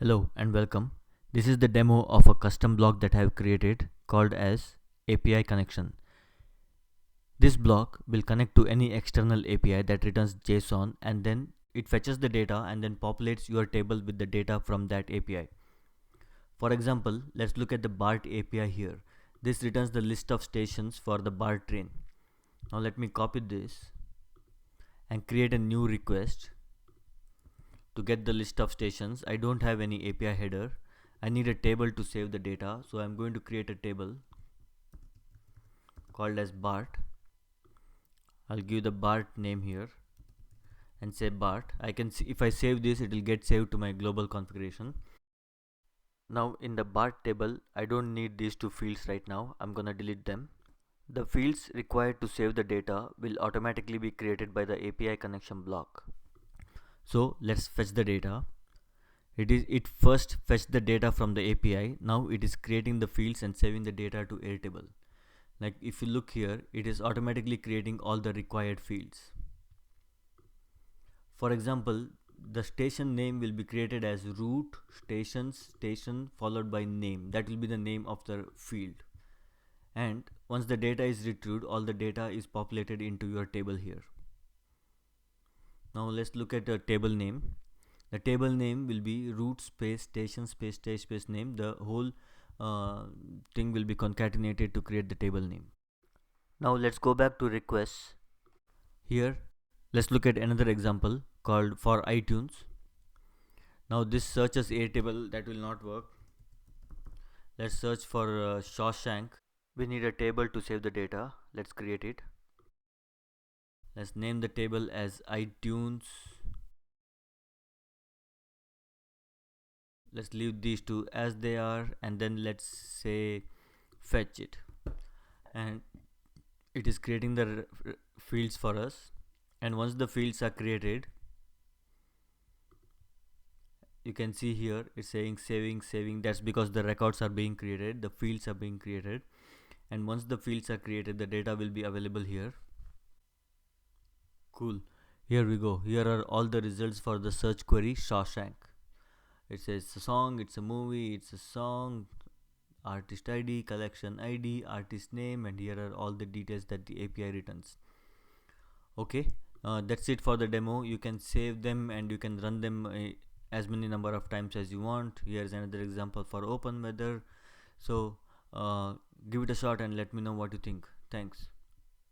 Hello and welcome. This is the demo of a custom block that I have created called as API connection. This block will connect to any external API that returns JSON, and then it fetches the data and then populates your table with the data from that API. For example, let's look at the BART API here. This returns the list of stations for the BART train. Now let me copy this and create a new request to get the list of stations. I don't have any API header. I need a table to save the data, so I'm going to create a table called as BART. I'll give the BART name here and say BART. I can see if I save this, it will get saved to my global configuration. Now in the BART table, I don't need these two fields right now. I'm gonna delete them. The fields required to save the data will automatically be created by the API connection block. So let's fetch the data. It first fetched the data from the API. Now it is creating the fields and saving the data to Airtable. Like if you look here, it is automatically creating all the required fields. For example, the station name will be created as route station followed by name. That will be the name of the field. And once the data is retrieved, all the data is populated into your table here. Now let's look at the table name. The table name will be route space station space name. The whole thing will be concatenated to create the table name. Now let's go back to requests. Here let's look at another example called for iTunes. Now this searches Airtable, that will not work. Let's search for Shawshank. We need a table to save the data. Let's create it. Let's name the table as iTunes. Let's leave these two as they are, and then let's say fetch it, and it is creating the fields for us. And once the fields are created, you can see here it's saying saving. That's because the records are being created, the fields are being created, and once the fields are created, the data will be available here. Cool. Here we go. Here are all the results for the search query Shawshank. It says a song, it's a movie, it's a song, artist ID, collection ID, artist name, and here are all the details that the API returns. Okay, that's it for the demo. You can save them and you can run them as many number of times as you want. Here's another example for OpenWeather. So give it a shot and let me know what you think. Thanks.